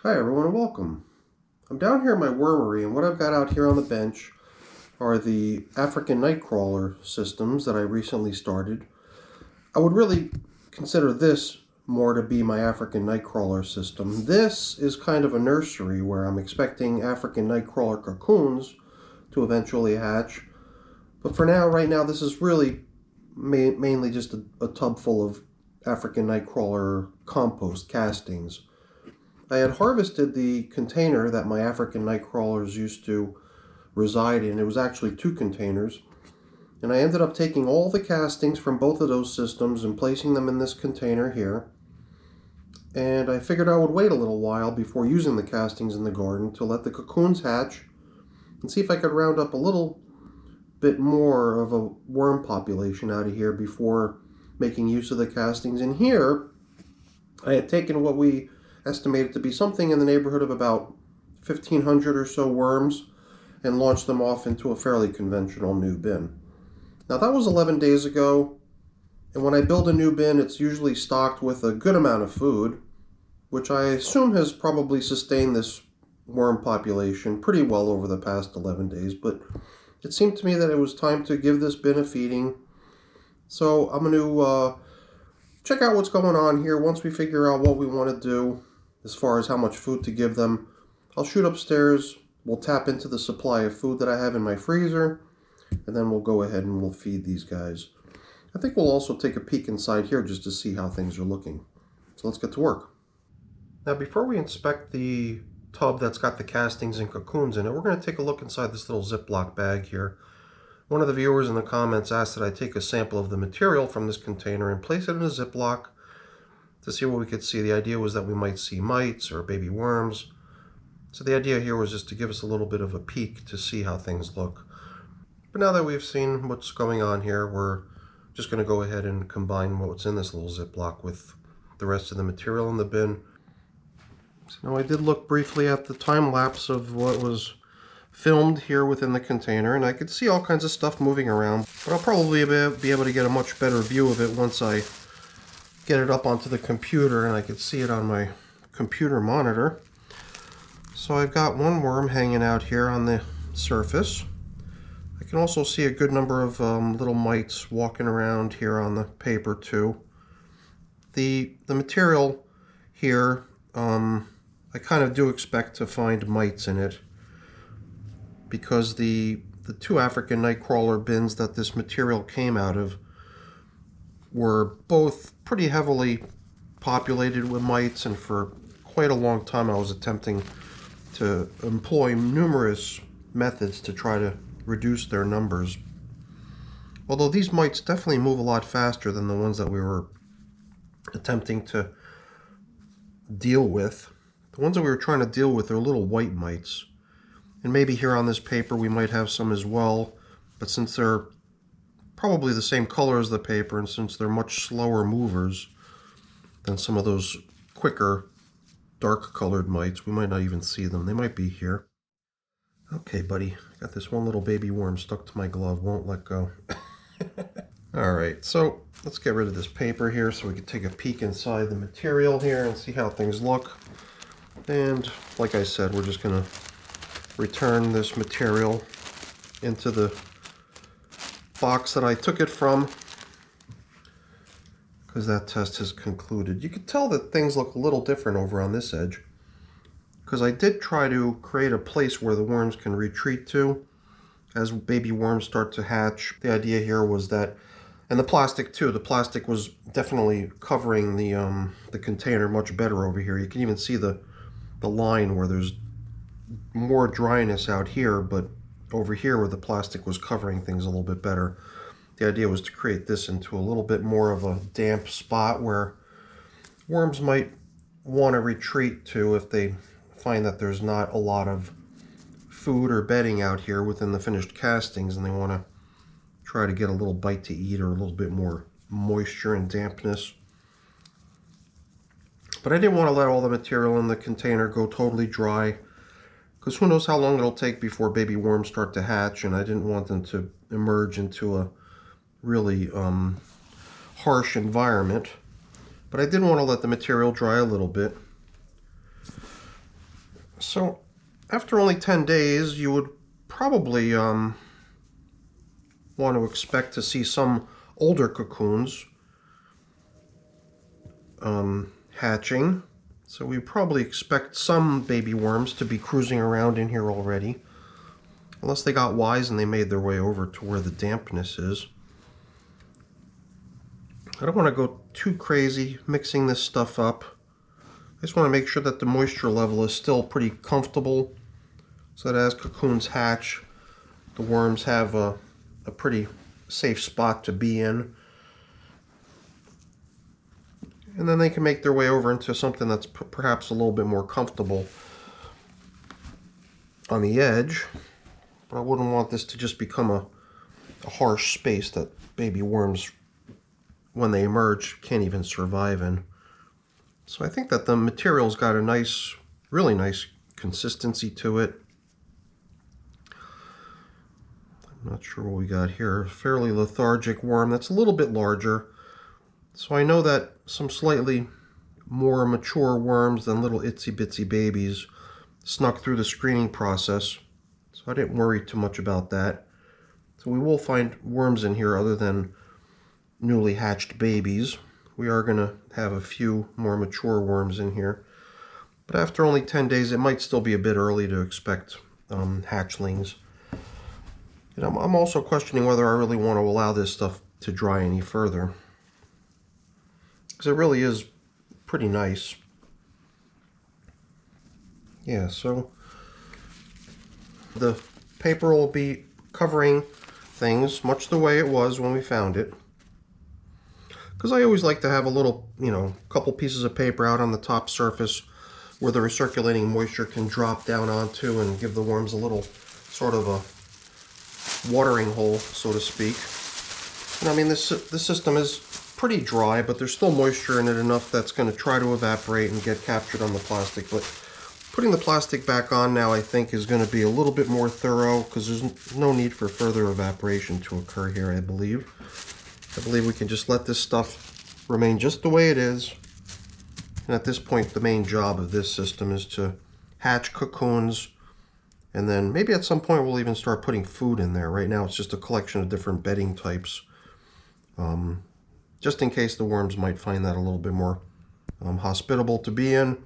Hi everyone and welcome. I'm down here in my wormery, and what I've got out here on the bench are the African nightcrawler systems that I recently started. I would really consider this more to be my African nightcrawler system. This is kind of a nursery where I'm expecting African nightcrawler cocoons to eventually hatch. But for now, right now, this is really mainly just a tub full of African nightcrawler compost castings. I had harvested the container that my African nightcrawlers used to reside in. It was actually 2 containers. And I ended up taking all the castings from both of those systems and placing them in this container here. And I figured I would wait a little while before using the castings in the garden to let the cocoons hatch and see if I could round up a little bit more of a worm population out of here before making use of the castings. And here, I had taken what we estimated to be something in the neighborhood of about 1,500 or so worms and launched them off into a fairly conventional new bin. Now that was 11 days ago, and when I build a new bin, it's usually stocked with a good amount of food, which I assume has probably sustained this worm population pretty well over the past 11 days, but it seemed to me that it was time to give this bin a feeding. So I'm going to check out what's going on here. Once we figure out what we want to do as far as how much food to give them, I'll shoot upstairs, we'll tap into the supply of food that I have in my freezer, and then we'll go ahead and we'll feed these guys. I think we'll also take a peek inside here just to see how things are looking. So let's get to work. Now before we inspect the tub that's got the castings and cocoons in it, we're going to take a look inside this little Ziploc bag here. One of the viewers in the comments asked that I take a sample of the material from this container and place it in a Ziploc to see what we could see. The idea was that we might see mites or baby worms. So the idea here was just to give us a little bit of a peek to see how things look. But now that we've seen what's going on here, we're just going to go ahead and combine what's in this little Ziploc with the rest of the material in the bin. So now I did look briefly at the time lapse of what was filmed here within the container, and I could see all kinds of stuff moving around, but I'll probably be able to get a much better view of it once I get it up onto the computer and I could see it on my computer monitor. So I've got one worm hanging out here on the surface. I can also see a good number of little mites walking around here on the paper too. The material here, I kind of do expect to find mites in it because the 2 African nightcrawler bins that this material came out of were both pretty heavily populated with mites, and for quite a long time I was attempting to employ numerous methods to try to reduce their numbers. Although these mites definitely move a lot faster than the ones that we were attempting to deal with. The ones that we were trying to deal with are little white mites. And maybe here on this paper we might have some as well, but since they're probably the same color as the paper, and since they're much slower movers than some of those quicker dark colored mites, we might not even see them. They might be here. Okay, buddy, got this one little baby worm stuck to my glove, won't let go. Alright, so let's get rid of this paper here so we can take a peek inside the material here and see how things look. And like I said, we're just going to return this material into the box that I took it from, because that test has concluded. You can tell that things look a little different over on this edge, because I did try to create a place where the worms can retreat to as baby worms start to hatch. The idea here was that, and the plastic too, the plastic was definitely covering the container much better over here. You can even see the line where there's more dryness out here, but over here where the plastic was covering things a little bit better. The idea was to create this into a little bit more of a damp spot where worms might want to retreat to if they find that there's not a lot of food or bedding out here within the finished castings and they want to try to get a little bite to eat or a little bit more moisture and dampness. But I didn't want to let all the material in the container go totally dry, because who knows how long it'll take before baby worms start to hatch, and I didn't want them to emerge into a really harsh environment. But I did want to let the material dry a little bit. So after only 10 days, you would probably want to expect to see some older cocoons hatching. So we probably expect some baby worms to be cruising around in here already. Unless they got wise and they made their way over to where the dampness is. I don't want to go too crazy mixing this stuff up. I just want to make sure that the moisture level is still pretty comfortable, so that as cocoons hatch, the worms have a pretty safe spot to be in. And then they can make their way over into something that's perhaps a little bit more comfortable on the edge. But I wouldn't want this to just become a harsh space that baby worms, when they emerge, can't even survive in. So I think that the material's got a nice, really nice consistency to it. I'm not sure what we got here. Fairly lethargic worm that's a little bit larger. So I know that some slightly more mature worms than little itsy bitsy babies snuck through the screening process. So I didn't worry too much about that. So we will find worms in here other than newly hatched babies. We are going to have a few more mature worms in here. But after only 10 days, it might still be a bit early to expect hatchlings. And I'm also questioning whether I really want to allow this stuff to dry any further, because it really is pretty nice. Yeah, so the paper will be covering things much the way it was when we found it. Because I always like to have a little, couple pieces of paper out on the top surface where the recirculating moisture can drop down onto and give the worms a little sort of a watering hole, so to speak. And I mean, this system is pretty dry, but there's still moisture in it enough that's going to try to evaporate and get captured on the plastic. But putting the plastic back on now, I think, is going to be a little bit more thorough, because there's no need for further evaporation to occur here, I believe. I believe we can just let this stuff remain just the way it is. And at this point, the main job of this system is to hatch cocoons, and then maybe at some point we'll even start putting food in there. Right now it's just a collection of different bedding types, just in case the worms might find that a little bit more hospitable to be in.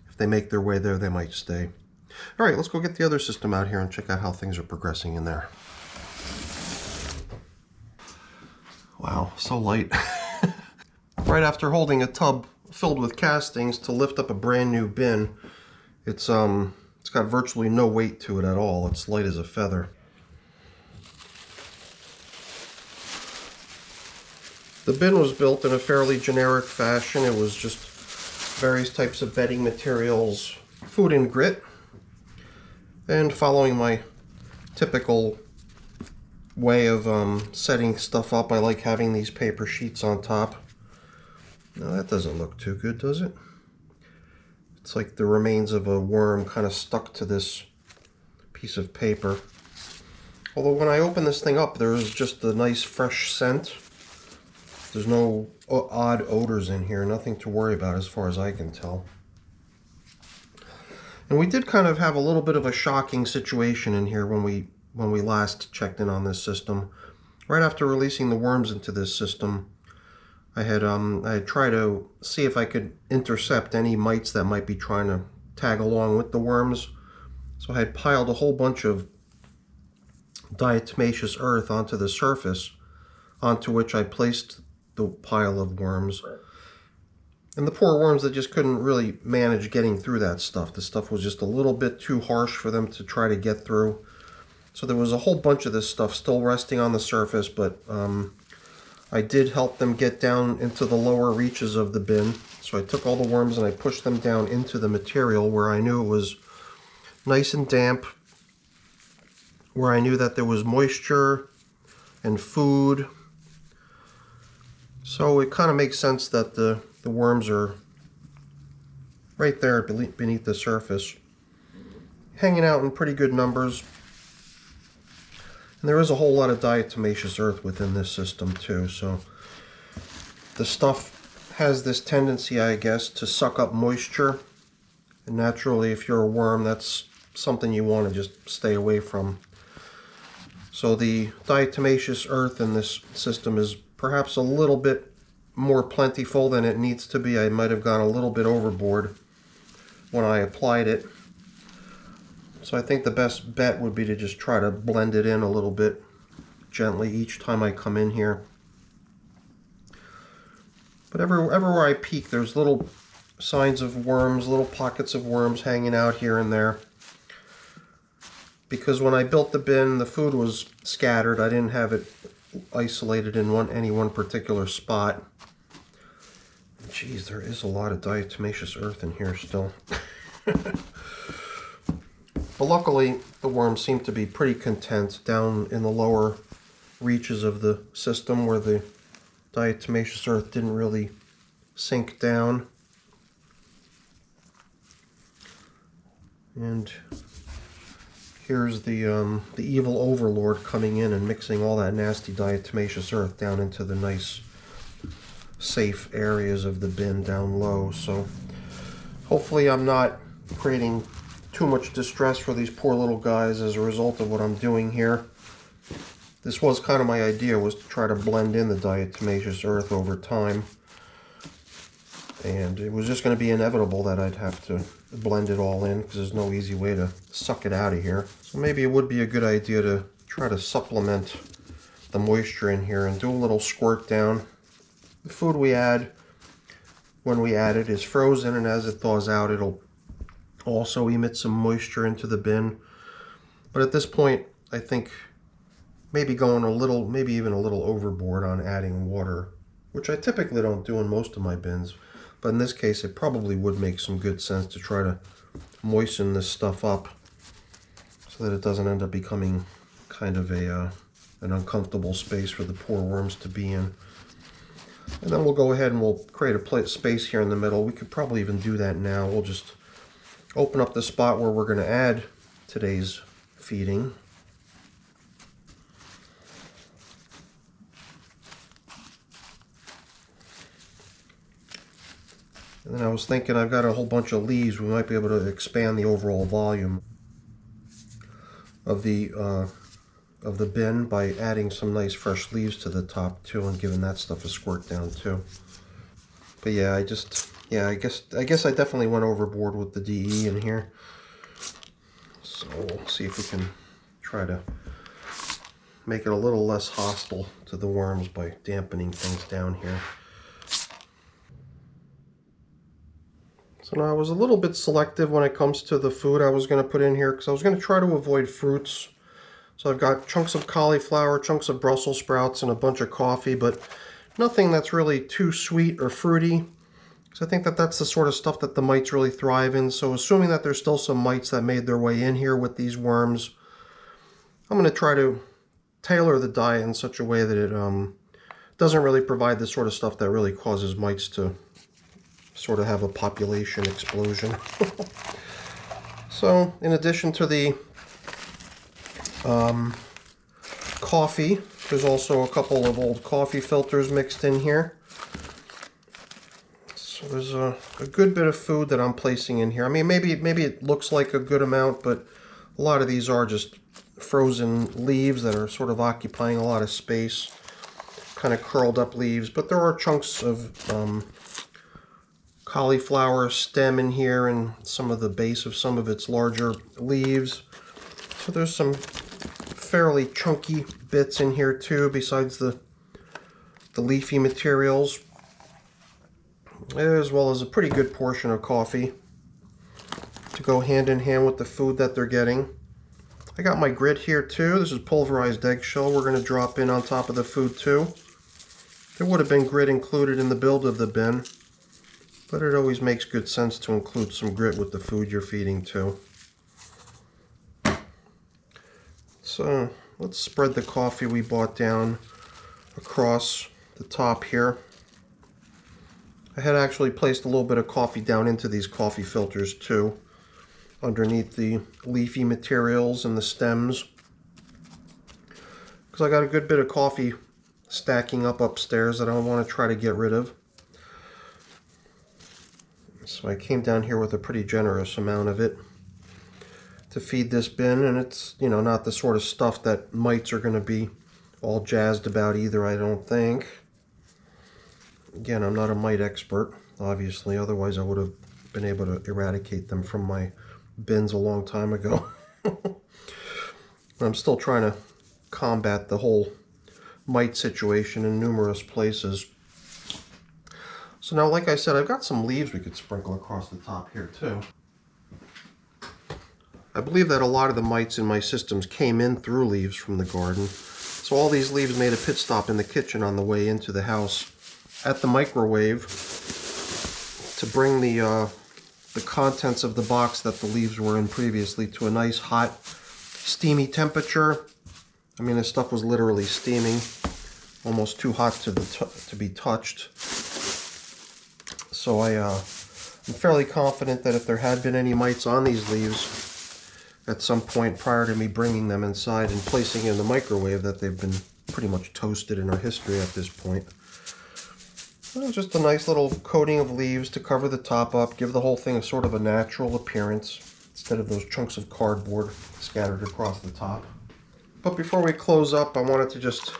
If they make their way there, they might stay. All right, let's go get the other system out here and check out how things are progressing in there. Wow, so light. Right after holding a tub filled with castings to lift up a brand new bin, it's got virtually no weight to it at all. It's light as a feather. The bin was built in a fairly generic fashion. It was just various types of bedding materials, food and grit, and following my typical way of setting stuff up, I like having these paper sheets on top. Now that doesn't look too good, does it? It's like the remains of a worm kind of stuck to this piece of paper. Although when I open this thing up, there's just a nice fresh scent. There's no odd odors in here, nothing to worry about as far as I can tell. And we did kind of have a little bit of a shocking situation in here when we last checked in on this system. Right after releasing the worms into this system, I had tried to see if I could intercept any mites that might be trying to tag along with the worms. So I had piled a whole bunch of diatomaceous earth onto the surface, onto which I placed the pile of worms. And the poor worms, that just couldn't really manage getting through that stuff. The stuff was just a little bit too harsh for them to try to get through. So there was a whole bunch of this stuff still resting on the surface, but I did help them get down into the lower reaches of the bin. So I took all the worms and I pushed them down into the material where I knew it was nice and damp, where I knew that there was moisture and food. So it kind of makes sense that the worms are right there beneath the surface, hanging out in pretty good numbers. And there is a whole lot of diatomaceous earth within this system too, so the stuff has this tendency, I guess, to suck up moisture And naturally, if you're a worm, that's something you want to just stay away from. So the diatomaceous earth in this system is perhaps a little bit more plentiful than it needs to be. I might have gone a little bit overboard when I applied it. So I think the best bet would be to just try to blend it in a little bit gently each time I come in here. But everywhere I peek, there's little signs of worms, little pockets of worms hanging out here and there. Because when I built the bin, the food was scattered. I didn't have it isolated in any one particular spot. Geez, there is a lot of diatomaceous earth in here still. But luckily, the worms seem to be pretty content down in the lower reaches of the system where the diatomaceous earth didn't really sink down. And here's the evil overlord coming in and mixing all that nasty diatomaceous earth down into the nice, safe areas of the bin down low. So hopefully I'm not creating too much distress for these poor little guys as a result of what I'm doing here. This was kind of my idea, was to try to blend in the diatomaceous earth over time. And it was just going to be inevitable that I'd have to blend it all in, because there's no easy way to suck it out of here. So maybe it would be a good idea to try to supplement the moisture in here and do a little squirt down. The food we add, when we add it, is frozen, and as it thaws out, it'll also emit some moisture into the bin. But at this point, I think maybe going a little, maybe even a little overboard on adding water, which I typically don't do in most of my bins. But in this case, it probably would make some good sense to try to moisten this stuff up so that it doesn't end up becoming kind of an uncomfortable space for the poor worms to be in. And then we'll go ahead and we'll create a space here in the middle. We could probably even do that now. We'll just open up the spot where we're going to add today's feeding. And then I was thinking, I've got a whole bunch of leaves. We might be able to expand the overall volume of the bin by adding some nice fresh leaves to the top too, and giving that stuff a squirt down too. But yeah, I guess I definitely went overboard with the DE in here. So we'll see if we can try to make it a little less hostile to the worms by dampening things down here. So now I was a little bit selective when it comes to the food I was going to put in here, because I was going to try to avoid fruits. So I've got chunks of cauliflower, chunks of Brussels sprouts, and a bunch of coffee, but nothing that's really too sweet or fruity. So I think that that's the sort of stuff that the mites really thrive in. So assuming that there's still some mites that made their way in here with these worms, I'm going to try to tailor the diet in such a way that it doesn't really provide the sort of stuff that really causes mites to sort of have a population explosion. So in addition to the coffee, there's also a couple of old coffee filters mixed in here. So there's a good bit of food that I'm placing in here. I mean, maybe it looks like a good amount, but a lot of these are just frozen leaves that are sort of occupying a lot of space, kind of curled up leaves. But there are chunks of cauliflower stem in here and some of the base of some of its larger leaves. So there's some fairly chunky bits in here too, besides the leafy materials, as well as a pretty good portion of coffee to go hand in hand with the food that they're getting. I got my grit here too. This is pulverized eggshell we're going to drop in on top of the food too. There would have been grit included in the build of the bin, but it always makes good sense to include some grit with the food you're feeding too. So let's spread the coffee we bought down across the top here. I had actually placed a little bit of coffee down into these coffee filters too, underneath the leafy materials and the stems, because I got a good bit of coffee stacking up upstairs that I want to try to get rid of. So I came down here with a pretty generous amount of it to feed this bin, and it's, you know, not the sort of stuff that mites are going to be all jazzed about either, I don't think. Again, I'm not a mite expert, obviously, otherwise I would have been able to eradicate them from my bins a long time ago. I'm still trying to combat the whole mite situation in numerous places. So now, like I said, I've got some leaves we could sprinkle across the top here too. I believe that a lot of the mites in my systems came in through leaves from the garden. So all these leaves made a pit stop in the kitchen on the way into the house at the microwave to bring the contents of the box that the leaves were in previously to a nice hot, steamy temperature. I mean, this stuff was literally steaming, almost too hot to be touched. So I'm fairly confident that if there had been any mites on these leaves at some point prior to me bringing them inside and placing in the microwave, that they've been pretty much toasted in our history at this point. Well, just a nice little coating of leaves to cover the top up, give the whole thing a sort of a natural appearance instead of those chunks of cardboard scattered across the top. But before we close up, I wanted to just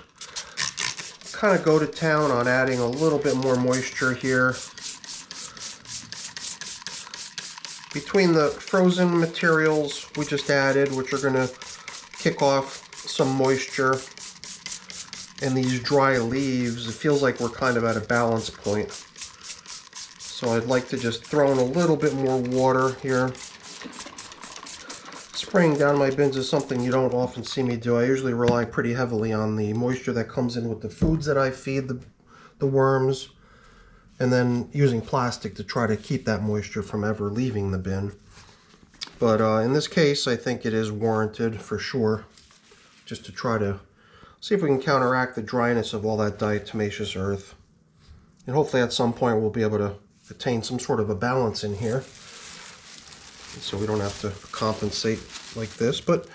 kind of go to town on adding a little bit more moisture here. Between the frozen materials we just added, which are going to kick off some moisture, and these dry leaves, it feels like we're kind of at a balance point. So I'd like to just throw in a little bit more water here. Spraying down my bins is something you don't often see me do. I usually rely pretty heavily on the moisture that comes in with the foods that I feed the worms, and then using plastic to try to keep that moisture from ever leaving the bin. But in this case, I think it is warranted for sure, just to try to see if we can counteract the dryness of all that diatomaceous earth. And hopefully at some point we'll be able to attain some sort of a balance in here, so we don't have to compensate like this. But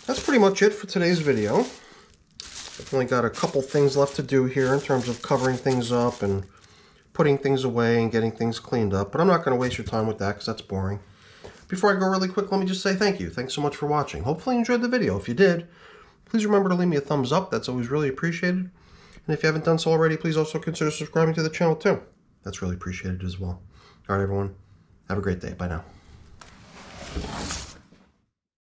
that's pretty much it for today's video. I've only got a couple things left to do here in terms of covering things up and putting things away and getting things cleaned up, but I'm not going to waste your time with that because that's boring. Before I go really quick, let me just say thank you. Thanks so much for watching. Hopefully you enjoyed the video. If you did, please remember to leave me a thumbs up. That's always really appreciated. And if you haven't done so already, please also consider subscribing to the channel too. That's really appreciated as well. All right, everyone. Have a great day. Bye now.